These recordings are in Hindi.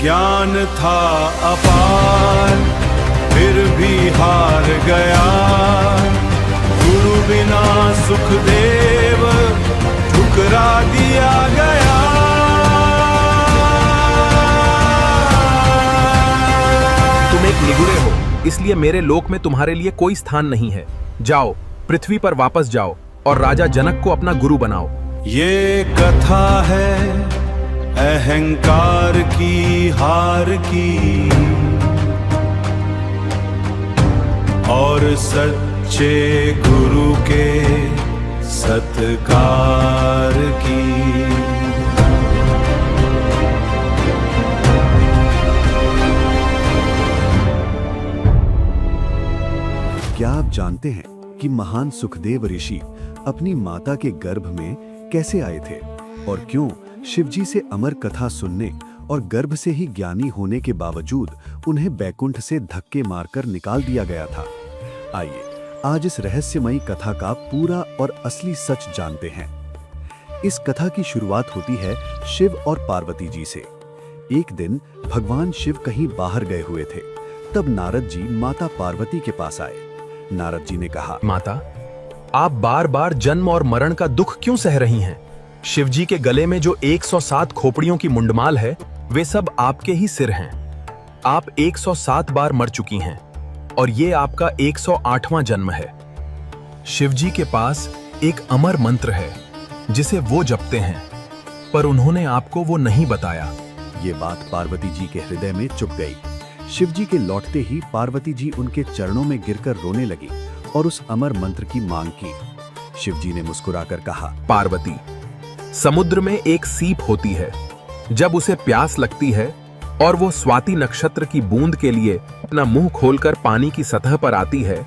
ज्ञान था अपार, फिर भी हार गया। गुरु बिना सुखदेव ठुकरा दिया गया। तुम एक निगुरे हो, इसलिए मेरे लोक में तुम्हारे लिए कोई स्थान नहीं है। जाओ, पृथ्वी पर वापस जाओ और राजा जनक को अपना गुरु बनाओ। ये कथा है अहंकार की हार की और सच्चे गुरु के सत्कार की। क्या आप जानते हैं कि महान सुखदेव ऋषि अपनी माता के गर्भ में कैसे आए थे और क्यों शिवजी से अमर कथा सुनने और गर्भ से ही ज्ञानी होने के बावजूद उन्हें बैकुंठ से धक्के मारकर निकाल दिया गया था? आइए आज इस रहस्यमयी कथा का पूरा और असली सच जानते हैं। इस कथा की शुरुआत होती है शिव और पार्वती जी से। एक दिन भगवान शिव कहीं बाहर गए हुए थे, तब नारद जी माता पार्वती के पास आए। नारद जी ने कहा, माता, आप बार बार जन्म और मरण का दुख क्यों सह रही हैं? शिवजी के गले में जो 107 खोपड़ियों की मुंडमाल है, वे सब आपके ही सिर हैं। आप 107 बार मर चुकी हैं और ये आपका 108वां जन्म है। शिवजी के पास एक अमर मंत्र है जिसे वो जपते हैं, पर उन्होंने आपको वो नहीं बताया। ये बात पार्वती जी के हृदय में चुभ गई। शिवजी के लौटते ही पार्वती जी उनके चरणों में गिरकर रोने लगी और उस अमर मंत्र की मांग की। शिवजी ने मुस्कुराकर कहा, पार्वती, समुद्र में एक सीप होती है। जब उसे प्यास लगती है और वो स्वाति नक्षत्र की बूंद के लिए अपना मुंह खोलकर पानी की सतह पर आती है,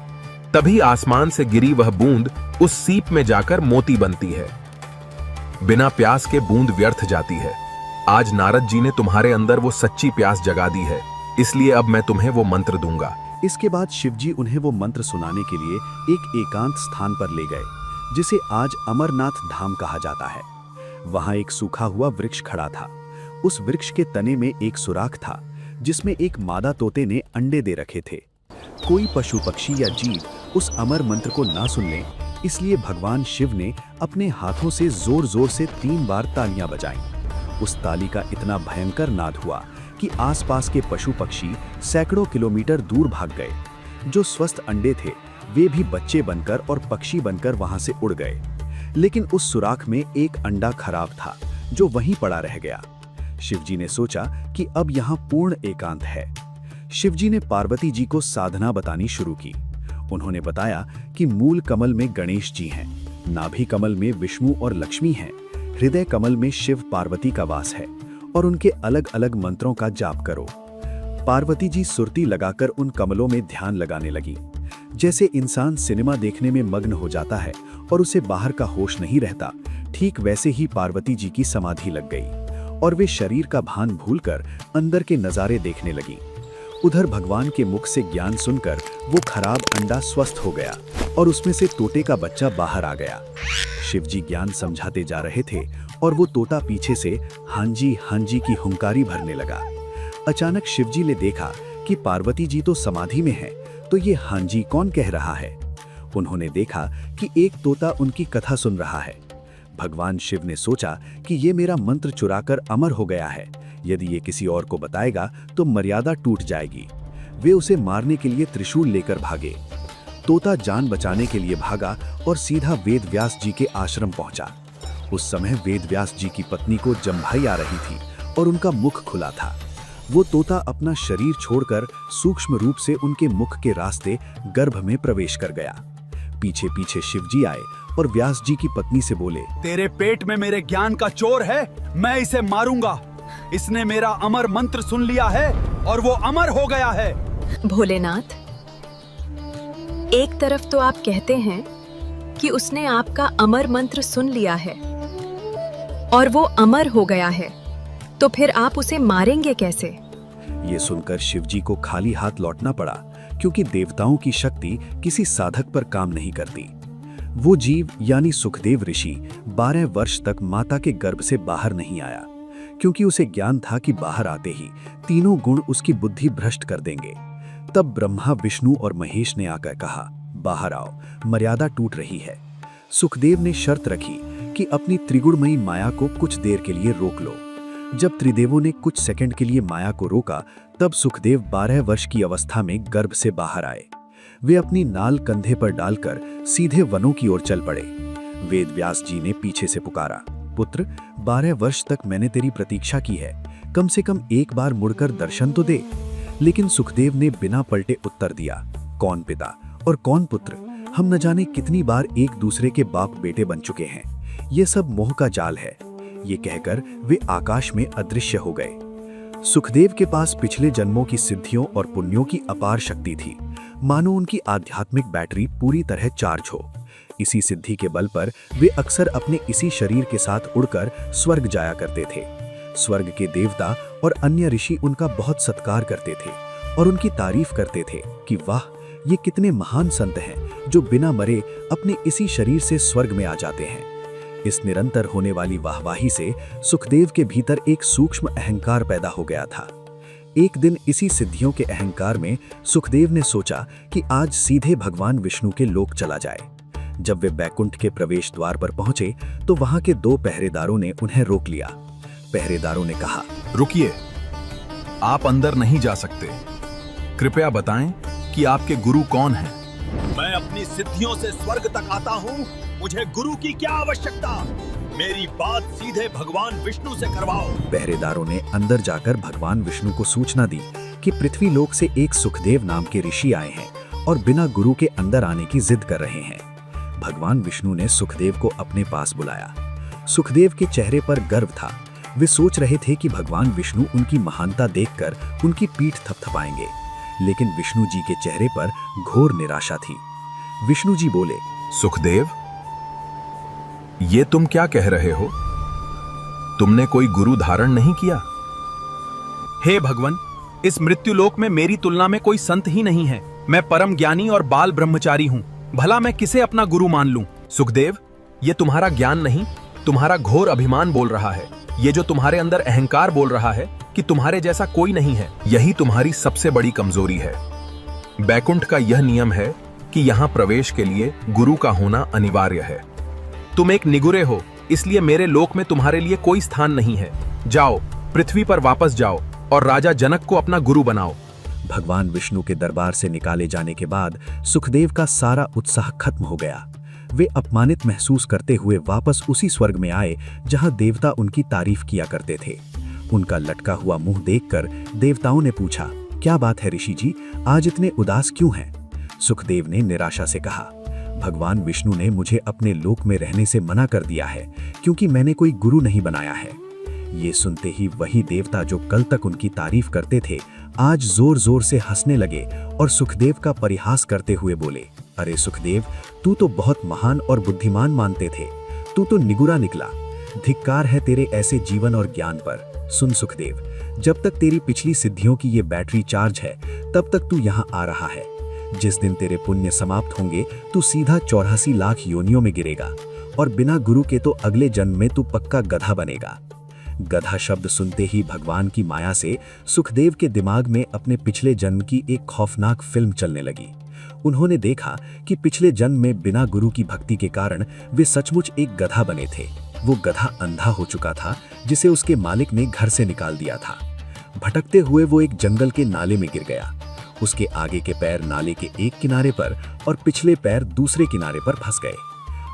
तभी आसमान से गिरी वह बूंद उस सीप में जाकर मोती बनती है। बिना प्यास के बूंद व्यर्थ जाती है। आज नारद जी ने तुम्हारे अंदर वो सच्ची प्यास जगा दी है, इसलिए अब मैं तुम्हें वो मंत्र दूंगा। इसके बाद शिवजी उन्हें वो मंत्र सुनाने के लिए एक एकांत स्थान पर ले गए, जिसे आज अमरनाथ धाम कहा जाता है। वहां एक सूखा हुआ वृक्ष खड़ा था। उस वृक्ष के तने में एक सुराख था, जिसमें एक मादा तोते ने अंडे दे रखे थे। कोई पशु पक्षी या जीव उस अमर मंत्र को ना सुन ले, इसलिए भगवान शिव ने अपने हाथों से जोर जोर से 3 बार तालियां बजाईं। उस ताली का इतना भयंकर नाद हुआ कि आसपास के पशु पक्षी सैकड़ों किलोमीटर दूर भाग गए। जो स्वस्थ अंडे थे वे भी बच्चे बनकर और पक्षी बनकर वहां से उड़ गए। लेकिन उस सुराख में एक अंडा खराब था, जो वहीं पड़ा रह गया। शिवजी ने सोचा कि अब यहाँ पूर्ण एकांत है। शिवजी ने पार्वती जी को साधना बतानी शुरू की। उन्होंने बताया कि मूल कमल में गणेश जी हैं, नाभि कमल में विष्णु और लक्ष्मी हैं, हृदय कमल में शिव पार्वती का वास है और उनके अलग अलग मंत्रों का जाप करो। पार्वती जी सुरती लगाकर उन कमलों में ध्यान लगाने लगी। जैसे इंसान सिनेमा देखने में मग्न हो जाता है और उसे बाहर का होश नहीं रहता, ठीक वैसे ही पार्वती जी की समाधि लग गई और वे शरीर का भान भूलकर अंदर के नजारे देखने लगी। उधर भगवान के मुख से ज्ञान सुनकर वो खराब अंडा स्वस्थ हो गया और उसमें से तोते का बच्चा बाहर आ गया। शिवजी ज्ञान समझाते जा रहे थे और वो तोता पीछे से हांजी हांजी की हुंकारी भरने लगा। अचानक शिवजी ने देखा कि पार्वती जी तो समाधि में है, तो ये हांजी कौन कह रहा है? उन्होंने देखा कि एक तोता उनकी कथा सुन रहा है। भगवान शिव ने सोचा कि ये मेरा मंत्र चुराकर अमर हो गया है, यदि ये किसी और को बताएगा तो मर्यादा टूट जाएगी। वे उसे मारने के लिए त्रिशूल लेकर भागे। तोता जान बचाने के लिए भागा और सीधा वेद व्यास जी के आश्रम पहुंचा। उस समय वेद व्यास जी की पत्नी को जम्भाई आ रही थी और उनका मुख खुला था। वो तोता अपना शरीर छोड़कर सूक्ष्म रूप से उनके मुख के रास्ते गर्भ में प्रवेश कर गया। पीछे पीछे शिवजी आए और व्यास जी की पत्नी से बोले, तेरे पेट में मेरे ज्ञान का चोर है, मैं इसे मारूंगा। इसने मेरा अमर मंत्र सुन लिया है और वो अमर हो गया है। भोलेनाथ, एक तरफ तो आप कहते हैं कि उसने आपका अमर मंत्र सुन लिया है और वो अमर हो गया है, तो फिर आप उसे मारेंगे कैसे? ये सुनकर शिवजी को खाली हाथ लौटना पड़ा, क्योंकि देवताओं की शक्ति किसी साधक पर काम नहीं करती। वो जीव यानी सुखदेव ऋषि 12 वर्ष तक माता के गर्भ से बाहर नहीं आया, क्योंकि उसे ज्ञान था कि बाहर आते ही तीनों गुण उसकी बुद्धि भ्रष्ट कर देंगे। तब ब्रह्मा, विष्णु और महेश ने आकर कहा, बाहर आओ, मर्यादा टूट रही है। सुखदेव ने शर्त रखी कि अपनी त्रिगुणमयी माया को कुछ देर के लिए रोक लो। जब त्रिदेवों ने कुछ सेकंड के लिए माया को रोका, तब सुखदेव 12 वर्ष की अवस्था में गर्भ से बाहर आए। वे अपनी नाल कंधे पर डालकर सीधे वनों की ओर चल पड़े। वेदव्यास जी ने पीछे से पुकारा, पुत्र, 12 वर्ष तक मैंने तेरी प्रतीक्षा की है, कम से कम एक बार मुड़कर दर्शन तो दे। लेकिन सुखदेव ने बिना पलटे उत्तर दिया, कौन पिता और कौन पुत्र, हम न जाने कितनी बार एक दूसरे के बाप बेटे बन चुके हैं, ये सब मोह का जाल है। ये कहकर वे आकाश में अदृश्य हो गए। सुखदेव के पास पिछले जन्मों की सिद्धियों और पुण्यों की अपार शक्ति थी, मानो उनकी आध्यात्मिक बैटरी पूरी तरह चार्ज हो। इसी सिद्धि के बल पर वे अक्सर अपने इसी शरीर के साथ उड़कर स्वर्ग जाया करते थे। स्वर्ग के देवता और अन्य ऋषि उनका बहुत सत्कार करते थे और उनकी तारीफ करते थे कि वाह, ये कितने महान संत हैं जो बिना मरे अपने इसी शरीर से स्वर्ग में आ जाते हैं। इस निरंतर होने वाली वाहवाही से सुखदेव के भीतर एक सूक्ष्म अहंकार पैदा हो गया था। एक दिन इसी सिद्धियों के अहंकार में सुखदेव ने सोचा कि आज सीधे भगवान विष्णु के लोक चला जाए। जब वे बैकुंठ के प्रवेश द्वार पर पहुंचे तो वहां के 2 पहरेदारों ने उन्हें रोक लिया। पहरेदारों ने कहा, रुकिए, आप अंदर नहीं जा सकते। कृपया बताएं कि आपके गुरु कौन हैं? मैं अपनी सिद्धियों से स्वर्ग तक आता हूँ, मुझे गुरु की क्या आवश्यकता? मेरी बात सीधे भगवान विष्णु से करवाओ। पहरेदारों ने अंदर जाकर भगवान विष्णु को सूचना दी कि पृथ्वी लोक से एक सुखदेव नाम के ऋषि आए हैं और बिना गुरु के अंदर आने की जिद कर रहे हैं। भगवान विष्णु ने सुखदेव को अपने पास बुलाया। सुखदेव के चेहरे पर गर्व था। वे सोच रहे थे कि भगवान विष्णु उनकी महानता देखकर उनकी पीठ थपथपाएंगे, लेकिन विष्णु जी के चेहरे पर घोर निराशा थी। विष्णु जी बोले, सुखदेव, ये तुम क्या कह रहे हो? तुमने कोई गुरु धारण नहीं किया? हे भगवान, इस मृत्युलोक में मेरी तुलना में कोई संत ही नहीं है। मैं परम ज्ञानी और बाल ब्रह्मचारी हूँ। भला मैं किसे अपना गुरु मान लूं? सुखदेव, ये तुम्हारा ज्ञान नहीं, तुम्हारा घोर अभिमान बोल रहा है। ये जो तुम्हारे अंदर अहंकार बोल रहा है कि तुम्हारे जैसा कोई नहीं है, यही तुम्हारी सबसे बड़ी कमजोरी है। बैकुंठ का यह नियम है कि यहाँ प्रवेश के लिए गुरु का होना अनिवार्य है। तुम एक निगुरे हो, इसलिए मेरे लोक में तुम्हारे लिए कोई स्थान नहीं है। जाओ, पृथ्वी पर वापस जाओ और राजा जनक को अपना गुरु बनाओ। भगवान विष्णु के दरबार से निकाले जाने के बाद सुखदेव का सारा उत्साह खत्म हो गया। वे अपमानित महसूस करते हुए वापस उसी स्वर्ग में आए जहां देवता उनकी तारीफ किया करते थे। उनका लटका हुआ मुंह देखकर देवताओं ने पूछा, क्या बात है ऋषि जी, आज इतने उदास क्यों हैं? सुखदेव ने निराशा से कहा, भगवान विष्णु ने मुझे अपने लोक में रहने से मना कर दिया है क्योंकि मैंने कोई गुरु नहीं बनाया है। ये सुनते ही वही देवता जो कल तक उनकी तारीफ करते थे आज जोर जोर से हंसने लगे और सुखदेव का परिहास करते हुए बोले, अरे सुखदेव, तू तो बहुत महान और बुद्धिमान मानते थे, तू तो निगुरा निकला। धिक्कार है तेरे ऐसे जीवन और ज्ञान पर। सुन सुखदेव, जब तक तेरी पिछली सिद्धियों की ये बैटरी चार्ज है तब तक तू यहाँ आ रहा है। जिस दिन तेरे पुण्य समाप्त होंगे तू सीधा 84 लाख योनियों में गिरेगा और बिना गुरु के तो अगले जन्म में तू पक्का गधा बनेगा। गधा शब्द सुनते ही भगवान की माया से सुखदेव के दिमाग में अपने पिछले जन्म की एक खौफनाक फिल्म चलने लगी। उन्होंने देखा कि पिछले जन्म में बिना गुरु की भक्ति के कारण वे सचमुच एक गधा बने थे। वो गधा अंधा हो चुका था जिसे उसके मालिक ने घर से निकाल दिया था। भटकते हुए वो एक जंगल के नाले में गिर गया। उसके आगे के पैर नाले के एक किनारे पर और पिछले पैर दूसरे किनारे पर फंस गए।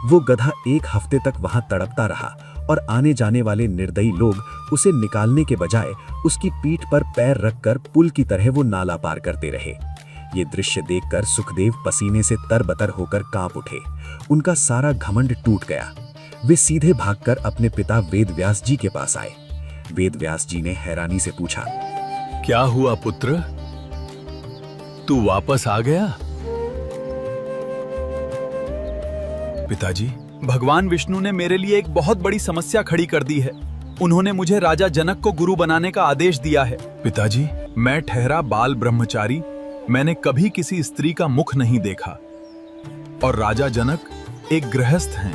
वो गधा 1 हफ्ते तक वहां तड़पता रहा और आने जाने वाले निर्दयी लोग उसे निकालने के बजाय उसकी पीठ पर पैर रखकर पुल की तरह वो नाला पार करते रहे। ये दृश्य देखकर सुखदेव पसीने से तरबतर होकर कांप उठे। उनका सारा घमंड टूट गया। वे सीधे भागकर अपने पिता वेदव्यास जी के पास आए। वेदव्यास जी ने हैरानी से पूछा, क्या हुआ पुत्र, तू वापस आ गया? पिताजी, भगवान विष्णु ने मेरे लिए एक बहुत बड़ी समस्या खड़ी कर दी है। उन्होंने मुझे राजा जनक को गुरु बनाने का आदेश दिया है। पिताजी, मैं ठहरा बाल ब्रह्मचारी, मैंने कभी किसी स्त्री का मुख नहीं देखा। और राजा जनक एक गृहस्थ हैं,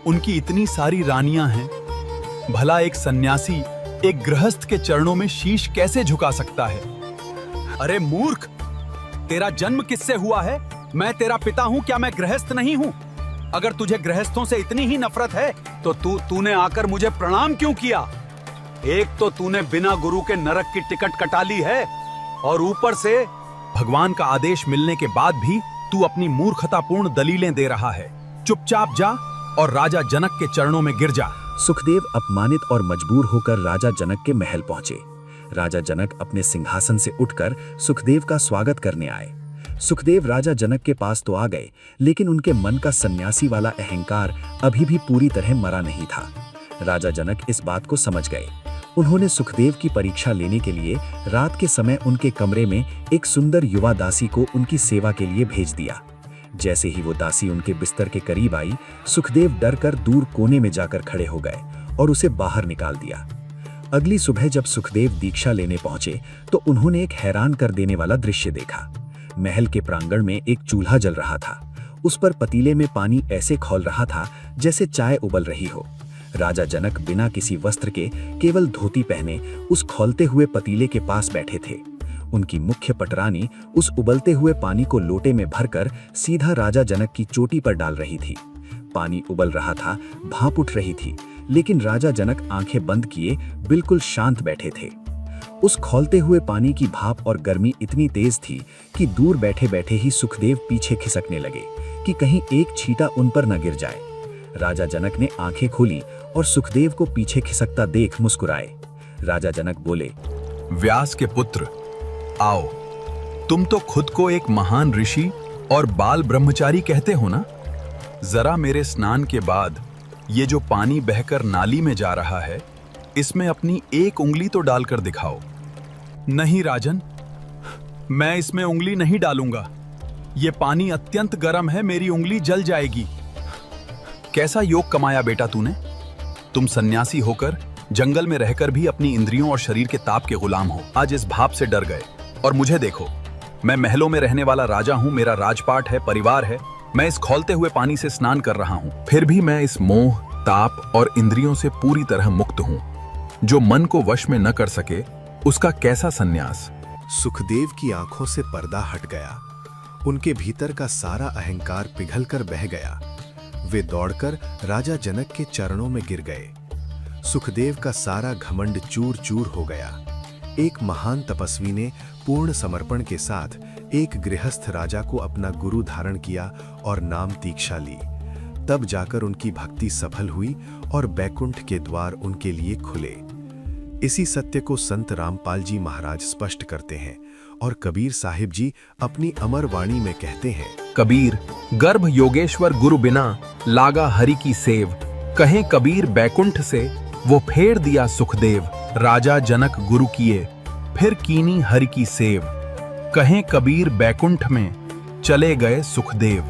उनकी इतनी सारी रानियां हैं। भला एक सन्यासी एक गृहस्थ के चरणों में शीश कैसे झुका सकता है? अरे मूर्ख, तेरा जन्म किससे हुआ है? मैं तेरा पिता हूं, क्या मैं गृहस्थ नहीं हूं? अगर तुझे गृहस्थों से इतनी ही नफरत है तो तूने आकर मुझे प्रणाम क्यों किया? एक तो तूने बिना गुरु के नरक की टिकट कटा ली है और ऊपर से भगवान का आदेश मिलने के बाद भी तू अपनी मूर्खतापूर्ण दलीलें दे रहा है। चुपचाप जा और राजा जनक के चरणों में गिर जा। सुखदेव अपमानित और मजबूर होकर राजा जनक के महल पहुंचे। राजा जनक अपने सिंहासन से उठकर सुखदेव का स्वागत करने आए। सुखदेव राजा जनक के पास तो आ गए, लेकिन उनके मन का सन्यासी वाला अहंकार अभी भी पूरी तरह मरा नहीं था। राजा जनक इस बात को समझ गए। उन्होंने सुखदेव की परीक्षा लेने के लिए रात के समय उनके कमरे में एक सुंदर युवा दासी को उनकी सेवा के लिए भेज दिया। जैसे ही वो दासी उनके बिस्तर के करीब आई, सुखदेव डरकर दूर कोने में जाकर खड़े हो गए और उसे बाहर निकाल दिया। अगली सुबह जब सुखदेव दीक्षा लेने पहुंचे तो उन्होंने एक हैरान कर देने वाला दृश्य देखा। महल के प्रांगण में एक चूल्हा जल रहा था। उस पर पतीले में पानी ऐसे खौल रहा था जैसे चाय उबल रही हो। राजा जनक बिना किसी वस्त्र के, केवल धोती पहने उस खौलते हुए पतीले के पास बैठे थे। उनकी मुख्य पटरानी उस उबलते हुए पानी को लोटे में भरकर सीधा राजा जनक की चोटी पर डाल रही थी। पानी उबल रहा था, भाप उठ रही थी, लेकिन राजा जनक आंखें बंद किए बिल्कुल शांत बैठे थे। उस खौलते हुए पानी की भाप और गर्मी इतनी तेज थी कि दूर बैठे बैठे ही सुखदेव पीछे खिसकने लगे कि कहीं एक छींटा उन पर न गिर जाए। राजा जनक ने आंखें खोली और सुखदेव को पीछे खिसकता देख मुस्कुराए। राजा जनक बोले, व्यास के पुत्र, आओ। तुम तो खुद को एक महान ऋषि और बाल ब्रह्मचारी कहते हो ना? जरा मेरे स्नान के बाद ये जो पानी बहकर नाली में जा रहा है, इसमें अपनी एक उंगली तो डालकर दिखाओ। नहीं राजन, मैं इसमें उंगली नहीं डालूंगा। ये पानी अत्यंत गर्म है, मेरी उंगली जल जाएगी। कैसा योग कमाया बेटा तूने? तुम सन्यासी होकर जंगल में रहकर भी अपनी इंद्रियों और शरीर के ताप के गुलाम हो। आज इस भाप से डर गए। और मुझे देखो, मैं महलों में रहने वाला राजा हूं, मेरा राजपाट है, परिवार है। मैं इस खौलते हुए पानी से स्नान कर रहा हूं, फिर भी मैं इस मोह, ताप और इंद्रियों से पूरी तरह मुक्त हूं। जो मन को वश में न कर सके, उसका कैसा सन्यास। सुखदेव की आंखों से पर्दा हट गया। उनके भीतर का सारा अहंकार पिघलकर बह गया। वे दौड़कर राजा जनक के चरणों में गिर गए। सुखदेव का सारा घमंड चूर चूर हो गया। एक महान तपस्वी ने पूर्ण समर्पण के साथ एक गृहस्थ राजा को अपना गुरु धारण किया और नाम दीक्षा ली। तब जाकर उनकी भक्ति सफल हुई और बैकुंठ के द्वार उनके लिए खुले। इसी सत्य को संत रामपाल जी महाराज स्पष्ट करते हैं और कबीर साहिब जी अपनी अमर वाणी में कहते हैं, कबीर, गर्भ योगेश्वर गुरु बिना लागा हरि की सेव। कहें कबीर बैकुंठ से वो फेर दिया सुखदेव। राजा जनक गुरु किए, फिर कीनी हरि की सेव। कहें कबीर बैकुंठ में चले गए सुखदेव।